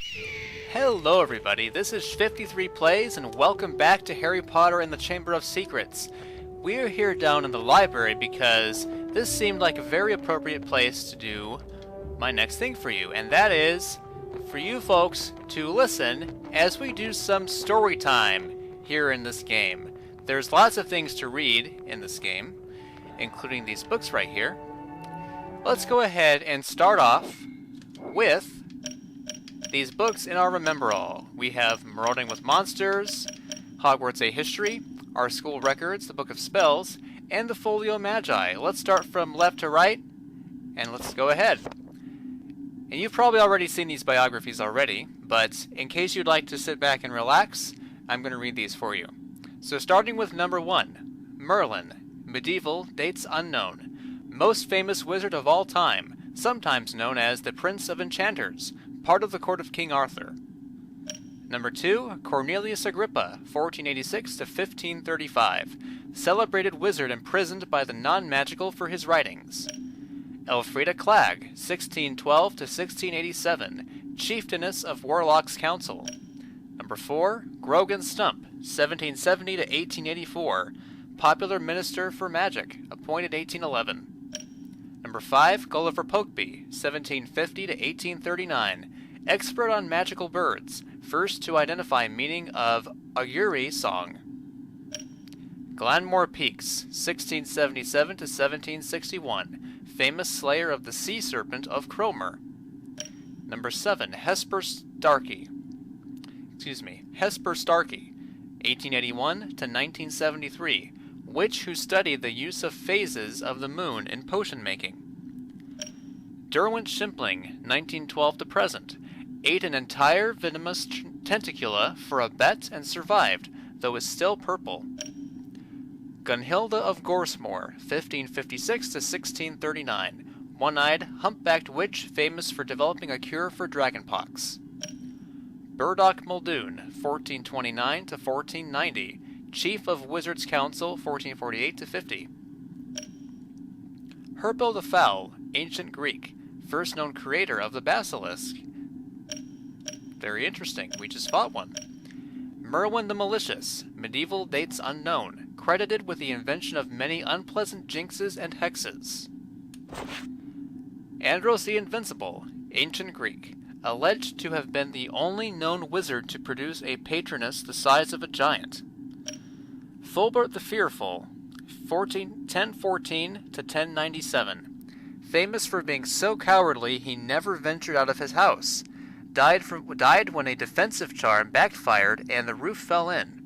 Hello everybody, this is 53 Plays and welcome back to Harry Potter and the Chamber of Secrets. We're here down in the library because this seemed like a very appropriate place to do my next thing for you, and that is for you folks to listen as we do some story time here in this game. There's lots of things to read in this game, including these books right here. Let's go ahead and start off with these books in our Remember All. We have Marauding with Monsters, Hogwarts A History, Our School Records, the Book of Spells, and the Folio Magi. Let's start from left to right, and let's go ahead. And you've probably already seen these biographies already, but in case you'd like to sit back and relax, I'm going to read these for you. So starting with number 1, Merlin, medieval, dates unknown. Most famous wizard of all time, sometimes known as the Prince of Enchanters, part of the court of King Arthur. Number 2, Cornelius Agrippa, 1486 to 1535, celebrated wizard imprisoned by the non-magical for his writings. Elfrida Clegg, 1612 to 1687, chieftainess of Warlock's Council. Number 4, Grogan Stump, 1770 to 1884, popular minister for magic, appointed 1811. Number 5, Gulliver Pokeby, 1750 to 1839, expert on magical birds, first to identify meaning of Auguri song. Glanmore Peaks, 1677 to 1761, famous slayer of the sea serpent of Cromer. Number 7, Hesper Starkey, 1881 to 1973, witch who studied the use of phases of the moon in potion making. Derwent Shimpling, 1912 to present, ate an entire venomous tentacula for a bet and survived, though is still purple. Gunhilda of Gorsmore, 1556 to 1639, one-eyed, humpbacked witch famous for developing a cure for dragonpox. Burdock Muldoon, 1429 to 1490, chief of Wizards' Council, 1448 to 50. Herbo the Foul, ancient Greek, first known creator of the basilisk. Very interesting, we just fought one. Merwin the Malicious, medieval, dates unknown, credited with the invention of many unpleasant jinxes and hexes. Andros the Invincible, ancient Greek, alleged to have been the only known wizard to produce a patroness the size of a giant. Fulbert the Fearful, 1014 to 1097, famous for being so cowardly he never ventured out of his house, died when a defensive charm backfired and the roof fell in.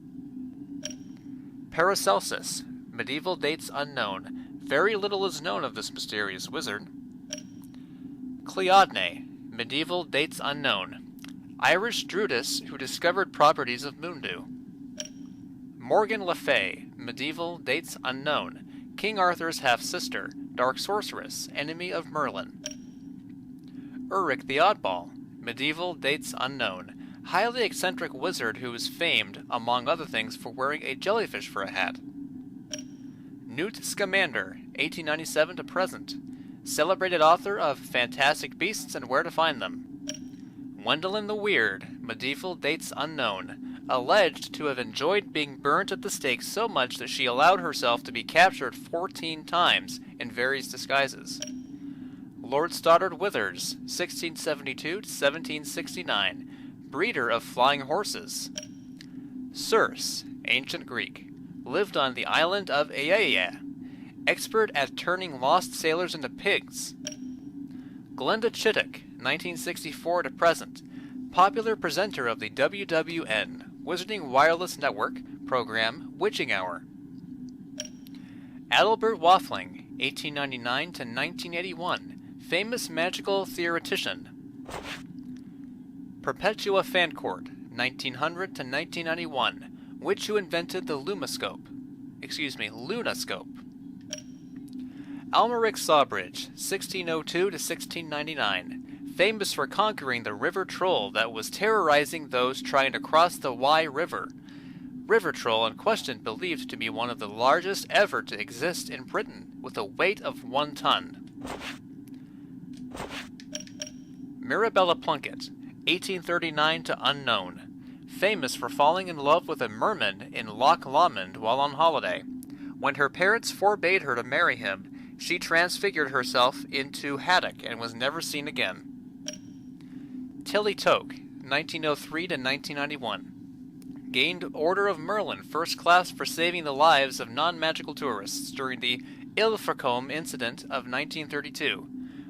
Paracelsus, medieval, dates unknown, very little is known of this mysterious wizard. Cleodne, medieval, dates unknown, Irish druidess who discovered properties of moondew. Morgan Le Fay, medieval, dates unknown, King Arthur's half-sister, dark sorceress, enemy of Merlin. Ulrich the Oddball, medieval, dates unknown, highly eccentric wizard who is famed, among other things, for wearing a jellyfish for a hat. Newt Scamander, 1897 to present, celebrated author of Fantastic Beasts and Where to Find Them. Gwendolyn the Weird, medieval, dates unknown, alleged to have enjoyed being burnt at the stake so much that she allowed herself to be captured 14 times in various disguises. Lord Stoddard Withers, 1672 to 1769, breeder of flying horses. Circe, ancient Greek, lived on the island of Aiaia, expert at turning lost sailors into pigs. Glenda Chittick, 1964 to present, popular presenter of the WWN, Wizarding Wireless Network, program Witching Hour. Adalbert Waffling, 1899 to 1981, famous magical theoretician. Perpetua Fancourt, 1900 to 1991, witch who invented the lunoscope. Almeric Sawbridge, 1602 to 1699, famous for conquering the river troll that was terrorizing those trying to cross the Wye River. River troll in question believed to be one of the largest ever to exist in Britain, with a weight of 1 ton. Mirabella Plunkett, 1839 to unknown. Famous for falling in love with a merman in Loch Lomond while on holiday. When her parents forbade her to marry him, she transfigured herself into haddock and was never seen again. Tilly Toke, 1903 to 1991. Gained Order of Merlin First Class for saving the lives of non-magical tourists during the Ilfracombe incident of 1932,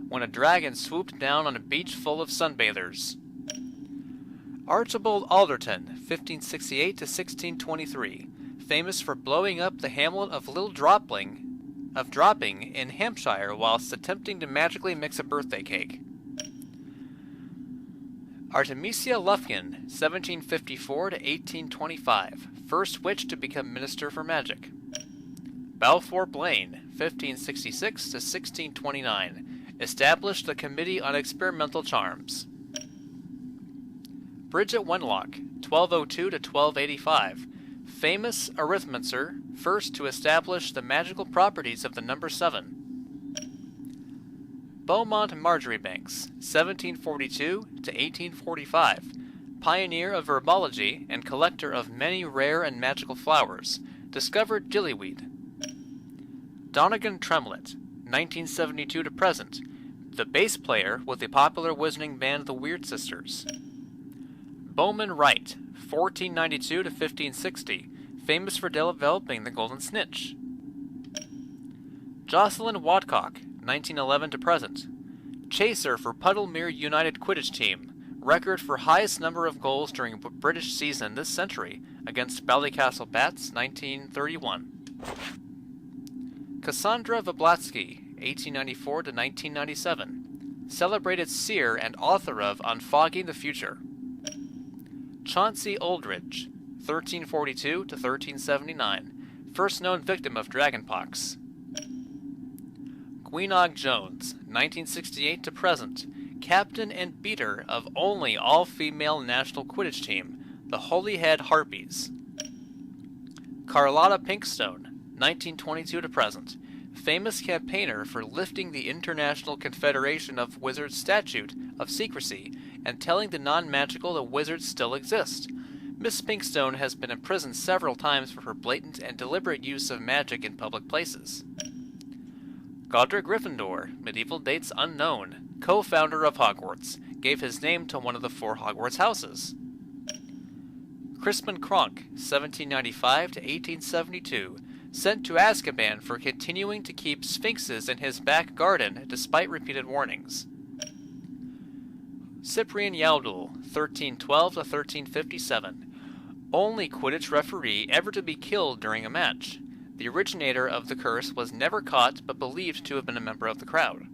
when a dragon swooped down on a beach full of sunbathers. Archibald Alderton, 1568 to 1623, famous for blowing up the hamlet of Little Dropping in Hampshire whilst attempting to magically mix a birthday cake. Artemisia Lufkin, 1754 to 1825, first witch to become Minister for Magic. Balfour Blaine, 1566 to 1629, established the Committee on Experimental Charms. Bridget Wenlock, 1202 to 1285, famous arithmancer, first to establish the magical properties of the number 7. Beaumont Marjoribanks, 1742 to 1845, pioneer of herbology and collector of many rare and magical flowers, discovered gillyweed. Donegan Tremlett, 1972 to present, the bass player with the popular wizarding band The Weird Sisters. Bowman Wright, 1492 to 1560, famous for developing the golden snitch. Jocelyn Wadcock, 1911 to present, chaser for Puddlemere United Quidditch team, record for highest number of goals during a British season this century against Ballycastle Bats, 1931. Cassandra Vablatsky, 1894 to 1997, celebrated seer and author of On Fogging the Future. Chauncey Oldridge, 1342 to 1379, first known victim of dragonpox. Gweenog Jones, 1968 to present, captain and beater of only all-female national Quidditch team, the Holyhead Harpies. Carlotta Pinkstone, 1922 to present, famous campaigner for lifting the International Confederation of Wizards Statute of Secrecy and telling the non-magical that wizards still exist. Miss Pinkstone has been imprisoned several times for her blatant and deliberate use of magic in public places. Godric Gryffindor, medieval dates unknown, co-founder of Hogwarts, gave his name to one of the 4 Hogwarts houses. Crispin Kronk, 1795 to 1872, sent to Azkaban for continuing to keep sphinxes in his back garden despite repeated warnings. Cyprian Yaudul, 1312 to 1357, only Quidditch referee ever to be killed during a match. The originator of the curse was never caught but believed to have been a member of the crowd.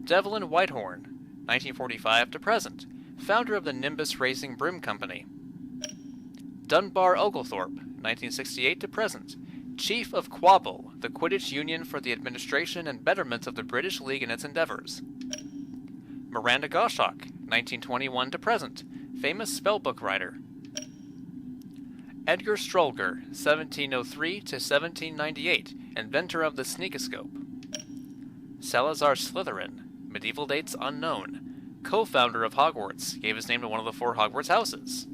Devlin Whitehorn, 1945 to present, founder of the Nimbus Racing Broom Company. Dunbar Oglethorpe, 1968 to present, chief of Quabble, the Quidditch Union for the administration and betterment of the British League and its endeavors. Miranda Goshawk, 1921 to present, famous spellbook writer. Edgar Strolger, 1703 to 1798, inventor of the sneakoscope. Salazar Slytherin, medieval dates unknown, co-founder of Hogwarts, gave his name to one of the 4 Hogwarts houses.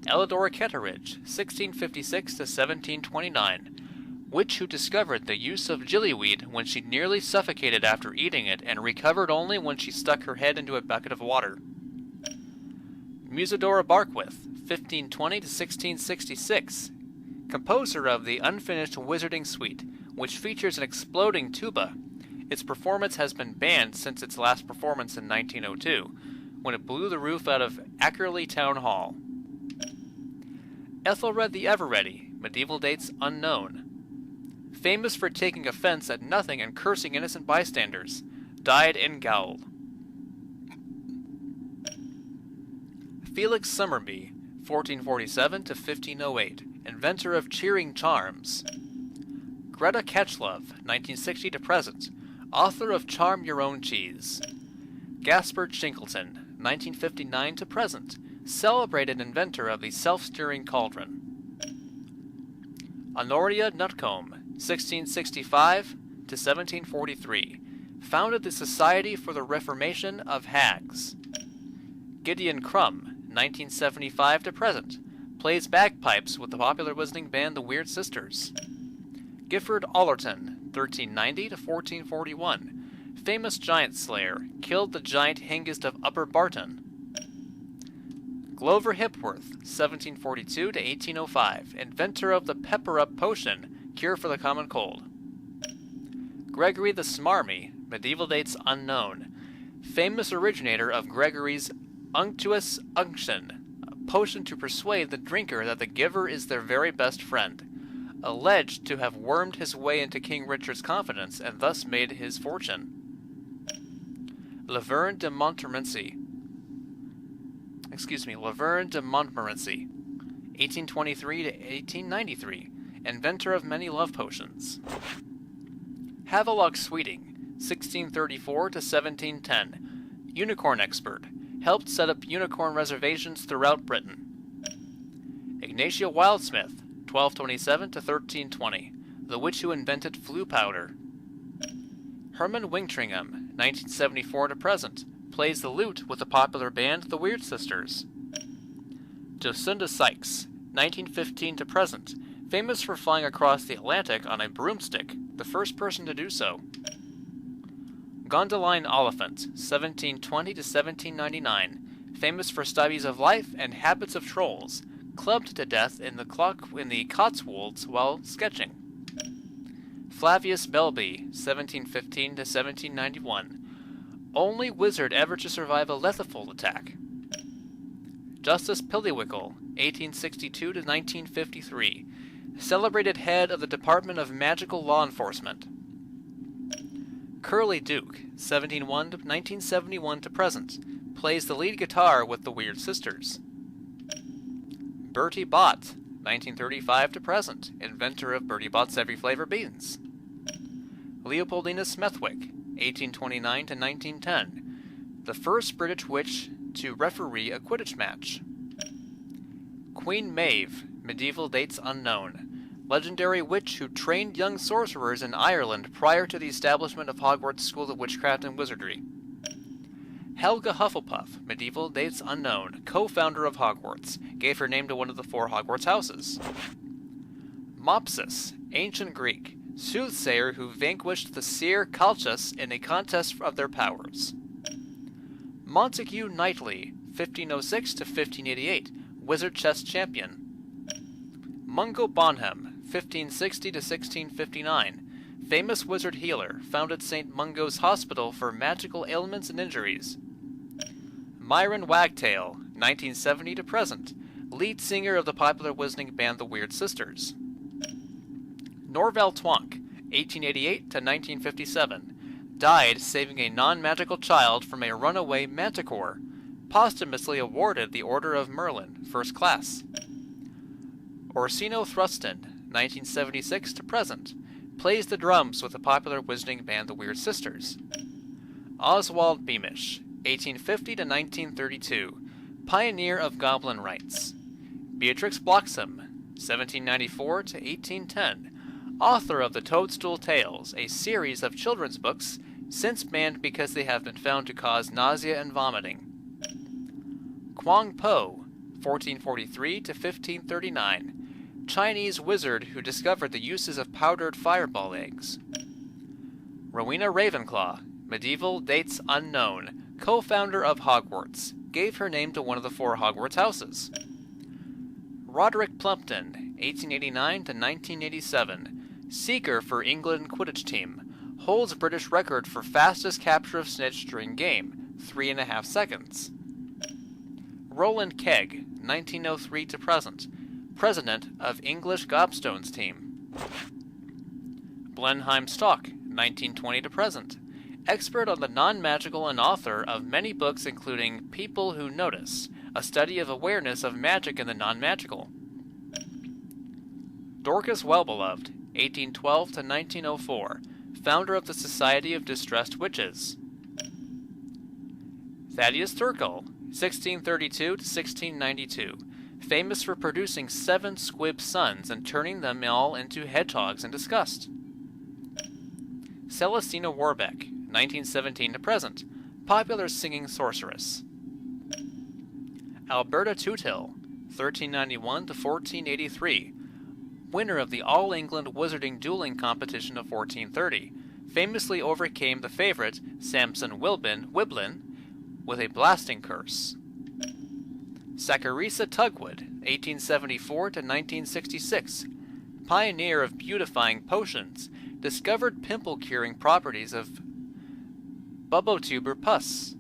Elidor Ketteridge, 1656 to 1729, witch who discovered the use of gillyweed when she nearly suffocated after eating it and recovered only when she stuck her head into a bucket of water. Musidora Barkworth, 1520 to 1666, composer of the unfinished Wizarding Suite, which features an exploding tuba. Its performance has been banned since its last performance in 1902, when it blew the roof out of Ackerley Town Hall. Ethelred the Everready, medieval dates unknown, famous for taking offense at nothing and cursing innocent bystanders, died in Gaul. Felix Summerby, 1447 to 1508, inventor of cheering charms. Greta Catchlove, 1960 to present, author of Charm Your Own Cheese. Gaspard Shinkleton, 1959 to present, celebrated inventor of the self-stirring cauldron. Honoria Nutcombe, 1665 to 1743, Founded the Society for the Reformation of Hags. Gideon Crumb, 1975 to present. Plays bagpipes with the popular wizarding band The Weird Sisters. Gifford Allerton, 1390 to 1441. Famous giant slayer, killed the giant Hengist of Upper Barton. Glover Hipworth, 1742 to 1805. Inventor of the Pepper-Up Potion, cure for the common cold. Gregory the Smarmy, medieval dates unknown. Famous originator of Gregory's Unctuous Unction, a potion to persuade the drinker that the giver is their very best friend. Alleged to have wormed his way into King Richard's confidence and thus made his fortune. Laverne de Montmorency, 1823 to 1893, inventor of many love potions. Havelock Sweeting, 1634 to 1710, unicorn expert, helped set up unicorn reservations throughout Britain. Ignatia Wildsmith, 1227 to 1320, the witch who invented flue powder. Herman Wingtringham, 1974 to present, plays the lute with the popular band The Weird Sisters. Jocinda Sykes, 1915 to present, famous for flying across the Atlantic on a broomstick, the first person to do so. Gondoline Oliphant, 1720 to 1799, famous for studies of life and habits of trolls, clubbed to death in the Cotswolds while sketching. Flavius Belby, 1715 to 1791, only wizard ever to survive a Lethifold attack. Justice Pillywickle, 1862 to 1953, celebrated head of the Department of Magical Law Enforcement. Curly Duke, 1971 to present, plays the lead guitar with the Weird Sisters. Bertie Bott, 1935 to present, inventor of Bertie Bott's Every Flavor beans. Leopoldina Smethwick, 1829 to 1910, the first British witch to referee a Quidditch match. Queen Maeve, medieval dates unknown, legendary witch who trained young sorcerers in Ireland prior to the establishment of Hogwarts School of Witchcraft and Wizardry. Helga Hufflepuff, medieval dates unknown, co-founder of Hogwarts, gave her name to one of the 4 Hogwarts houses. Mopsus, ancient Greek, soothsayer who vanquished the seer Calchas in a contest of their powers. Montague Knightley, 1506 to 1588, wizard chess champion. Mungo Bonham, 1560 to 1659, famous wizard healer, founded St. Mungo's Hospital for magical ailments and injuries. Myron Wagtail, 1970 to present, lead singer of the popular wizarding band The Weird Sisters. Norval Twonk, 1888 to 1957, died saving a non-magical child from a runaway manticore, posthumously awarded the Order of Merlin, First Class. Orsino Thruston, 1976 to present, plays the drums with the popular wizarding band The Weird Sisters. Oswald Beamish, 1850 to 1932, pioneer of goblin rites. Beatrix Bloxham, 1794 to 1810, author of the Toadstool Tales, a series of children's books since banned because they have been found to cause nausea and vomiting. Quang Po, 1443 to 1539, Chinese wizard who discovered the uses of powdered fireball eggs. Rowena Ravenclaw, medieval dates unknown, co-founder of Hogwarts, gave her name to one of the 4 Hogwarts houses. Roderick Plumpton, 1889 to 1987, seeker for England Quidditch team, holds British record for fastest capture of snitch during game, 3.5 seconds. Roland Kegg, 1903 to present, president of English Gobstones team. Blenheim Stock, 1920 to present, expert on the non-magical and author of many books including People Who Notice, a study of awareness of magic in the non-magical. Dorcas Wellbeloved, 1812 to 1904, founder of the Society of Distressed Witches. Thaddeus Thurkel, 1632 to 1692, famous for producing 7 squib sons and turning them all into hedgehogs in disgust. Celestina Warbeck, 1917 to present. Popular singing sorceress. Alberta Tootill, 1391 to 1483. Winner of the All England Wizarding Dueling Competition of 1430. Famously overcame the favorite, Samson Wiblin, with a blasting curse. Saccharissa Tugwood, 1874 to 1966. Pioneer of beautifying potions, discovered pimple-curing properties of bubotuber pus.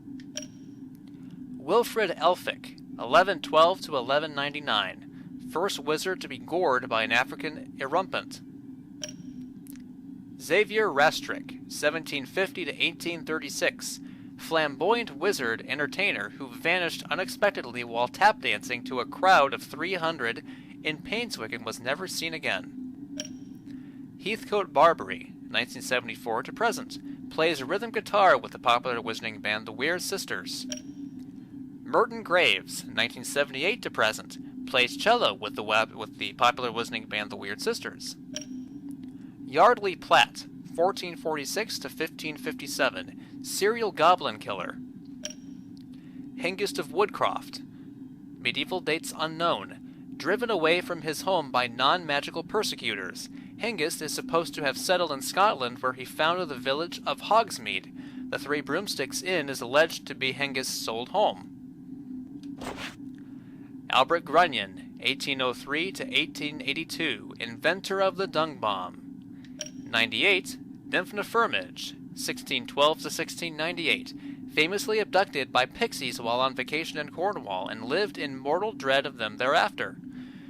Wilfrid Elphick, 1112 to 1199. First wizard to be gored by an African erumpent. Xavier Rastrick, 1750 to 1836. Flamboyant wizard entertainer who vanished unexpectedly while tap dancing to a crowd of 300 in Painswick and was never seen again. Heathcote Barbary, 1974 to present, plays rhythm guitar with the popular wizarding band The Weird Sisters. Merton Graves, 1978 to present, plays cello with the popular wizarding band The Weird Sisters. Yardley Platt, 1446 to 1557, serial goblin killer. Hengist of Woodcroft, medieval dates unknown, driven away from his home by non-magical persecutors. Hengist is supposed to have settled in Scotland, where he founded the village of Hogsmeade. The Three Broomsticks Inn is alleged to be Hengist's old home. Albert Grunion, 1803 to 1882, inventor of the dung bomb. 98. Nymph Firmage, 1612 to 1698, famously abducted by pixies while on vacation in Cornwall and lived in mortal dread of them thereafter.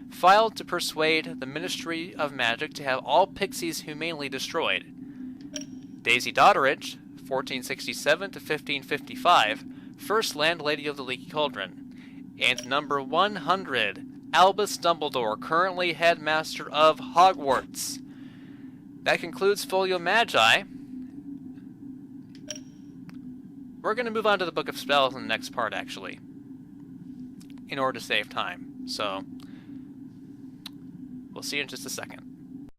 Filed to persuade the Ministry of Magic to have all pixies humanely destroyed. Daisy Dodderidge, 1467 to 1555, first landlady of the Leaky Cauldron. And number 100, Albus Dumbledore, currently headmaster of Hogwarts. That concludes Folio Magi. We're going to move on to the Book of Spells in the next part, actually, in order to save time. So, we'll see you in just a second.